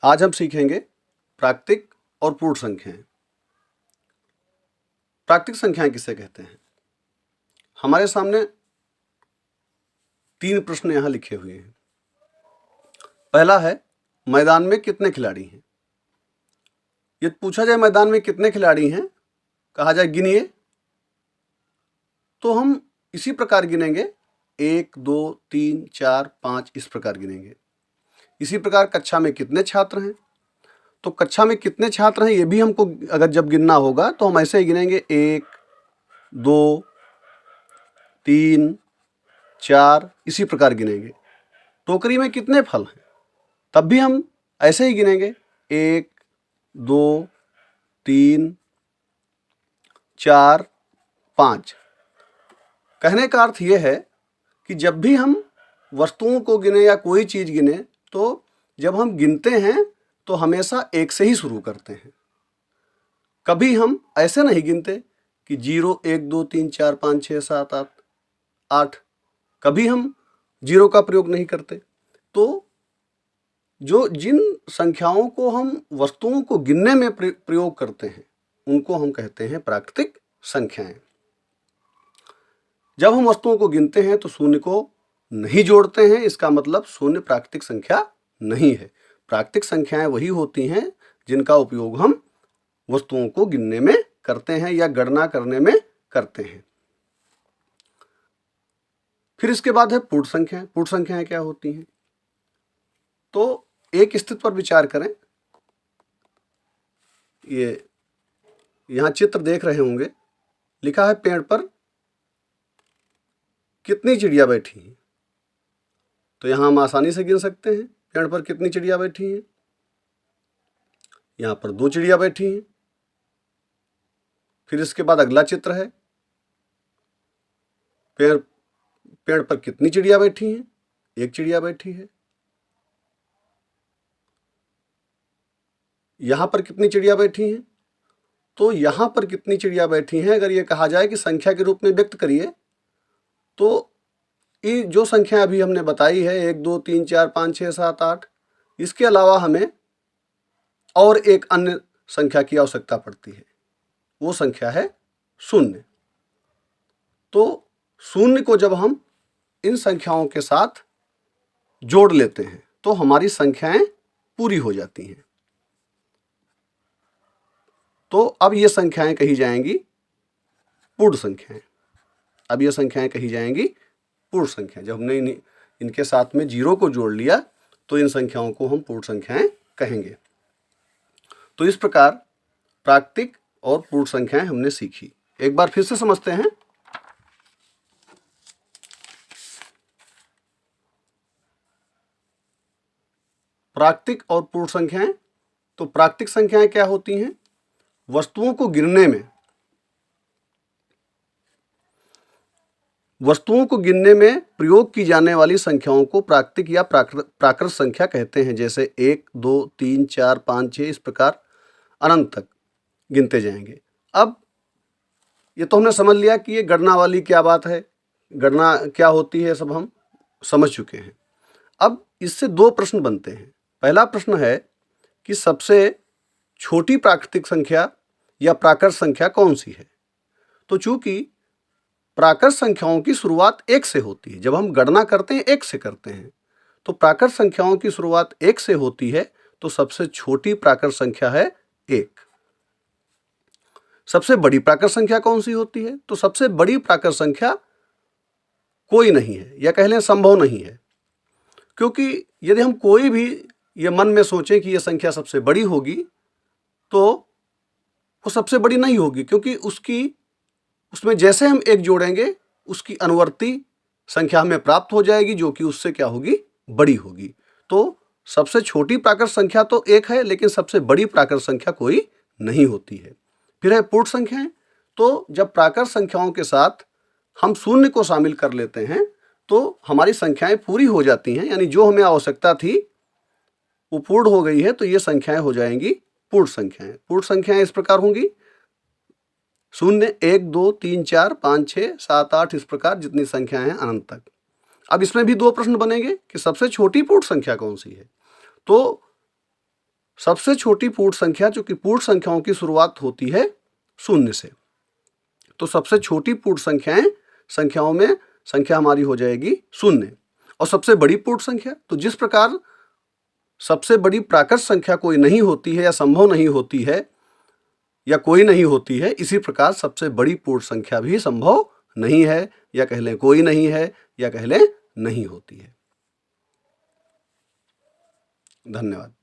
आज हम सीखेंगे प्राकृतिक और पूर्ण संख्याएं। प्राकृतिक संख्याएं किसे कहते हैं? हमारे सामने 3 प्रश्न यहां लिखे हुए हैं। पहला है, मैदान में कितने खिलाड़ी हैं? यदि पूछा जाए मैदान में कितने खिलाड़ी हैं, कहा जाए गिनिए, तो हम इसी प्रकार गिनेंगे, 1 2 3 4 5 इस प्रकार गिनेंगे। इसी प्रकार कक्षा में कितने छात्र हैं, तो कक्षा में कितने छात्र हैं ये भी हमको अगर जब गिनना होगा तो हम ऐसे ही गिनेंगे, 1 2 3 4 इसी प्रकार गिनेंगे। टोकरी में कितने फल हैं, तब भी हम ऐसे ही गिनेंगे, 1 2 3 4 5। कहने का अर्थ यह है कि जब भी हम वस्तुओं को गिने या कोई चीज़ गिने, तो जब हम गिनते हैं तो हमेशा 1 से ही शुरू करते हैं। कभी हम ऐसे नहीं गिनते कि 0 1 2 3 4 5 6 7 8। कभी हम 0 का प्रयोग नहीं करते। तो जिन संख्याओं को हम वस्तुओं को गिनने में प्रयोग करते हैं उनको हम कहते हैं प्राकृतिक संख्याएं। जब हम वस्तुओं को गिनते हैं तो शून्य को नहीं जोड़ते हैं, इसका मतलब शून्य प्राकृतिक संख्या नहीं है। प्राकृतिक संख्याएं वही होती हैं जिनका उपयोग हम वस्तुओं को गिनने में करते हैं या गणना करने में करते हैं। फिर इसके बाद है पूर्ण संख्याएं। पूर्ण संख्याएं क्या होती हैं? तो एक स्थिति पर विचार करें। ये यहां चित्र देख रहे होंगे, लिखा है पेड़ पर कितनी चिड़िया बैठी हैं। तो यहां हम आसानी से गिन सकते हैं पेड़ पर कितनी चिड़िया बैठी हैं। यहां पर 2 चिड़िया बैठी हैं। फिर इसके बाद अगला चित्र है, पेड़ पर कितनी चिड़िया बैठी हैं? 1 चिड़िया बैठी है। यहां पर कितनी चिड़िया बैठी हैं? तो यहां पर कितनी चिड़िया बैठी हैं अगर ये कहा जाए कि संख्या के रूप में व्यक्त करिए, तो ये जो संख्या अभी हमने बताई है 1 2 3 4 5 6 7 8, इसके अलावा हमें और एक अन्य संख्या की आवश्यकता पड़ती है। वो संख्या है 0। तो 0 को जब हम इन संख्याओं के साथ जोड़ लेते हैं तो हमारी संख्याएं पूरी हो जाती हैं। तो अब ये संख्याएं कही जाएंगी पूर्ण संख्याएं। अब ये संख्याएं कही जाएंगी पूर्ण संख्या। जब हमने इनके साथ में 0 को जोड़ लिया तो इन संख्याओं को हम पूर्ण संख्याएं कहेंगे। तो इस प्रकार प्राकृतिक और पूर्ण संख्याएं हमने सीखी। एक बार फिर से समझते हैं। प्राकृतिक और पूर्ण संख्याएं। तो प्राकृतिक संख्याएं क्या होती हैं? वस्तुओं को गिनने में प्रयोग की जाने वाली संख्याओं को प्राकृतिक या प्राकृत संख्या कहते हैं। जैसे 1 2 3 4 5 6 इस प्रकार अनंत तक गिनते जाएंगे। अब ये तो हमने समझ लिया कि ये गणना वाली क्या बात है, गणना क्या होती है, सब हम समझ चुके हैं। अब इससे 2 प्रश्न बनते हैं। पहला प्रश्न है कि सबसे छोटी प्राकृतिक संख्या या प्राकृत संख्या कौन सी है? तो चूंकि प्राकृत संख्याओं की शुरुआत 1 से होती है, जब हम गणना करते हैं 1 से करते हैं, तो प्राकृत संख्याओं की शुरुआत 1 से होती है, तो सबसे छोटी प्राकृत संख्या है 1। सबसे बड़ी प्राकृत संख्या कौन सी होती है? तो सबसे बड़ी प्राकृत संख्या कोई नहीं है, या कह लें संभव नहीं है। क्योंकि यदि हम कोई भी ये मन में सोचें कि यह संख्या सबसे बड़ी होगी, तो वो सबसे बड़ी नहीं होगी, क्योंकि उसमें जैसे हम 1 जोड़ेंगे उसकी अनुवर्ती संख्या हमें प्राप्त हो जाएगी, जो कि उससे क्या होगी? बड़ी होगी। तो सबसे छोटी प्राकृत संख्या तो 1 है, लेकिन सबसे बड़ी प्राकृत संख्या कोई नहीं होती है। फिर है पूर्ण संख्याएं। तो जब प्राकृत संख्याओं के साथ हम 0 को शामिल कर लेते हैं तो हमारी संख्याएं पूरी हो जाती हैं, यानी जो हमें आवश्यकता थी वो पूर्ण हो गई है, तो ये संख्याएं हो जाएंगी पूर्ण संख्याएं। पूर्ण संख्याएं इस प्रकार होंगी 0 1 2 3 4 5 6 7 8 इस प्रकार जितनी संख्याएं हैं अनंत तक। अब इसमें भी 2 प्रश्न बनेंगे कि सबसे छोटी पूर्ण संख्या कौन सी है? तो सबसे छोटी पूर्ण संख्या, जो कि पूर्ण संख्याओं की शुरुआत होती है शून्य से, तो सबसे छोटी पूर्ण संख्याओं में संख्या हमारी हो जाएगी शून्य। और सबसे बड़ी पूर्ण संख्या, तो जिस प्रकार सबसे बड़ी प्राकृत संख्या कोई नहीं होती है या संभव नहीं होती है या कोई नहीं होती है, इसी प्रकार सबसे बड़ी पूर्ण संख्या भी संभव नहीं है, या कह लें कोई नहीं है, या कह लें नहीं होती है। धन्यवाद।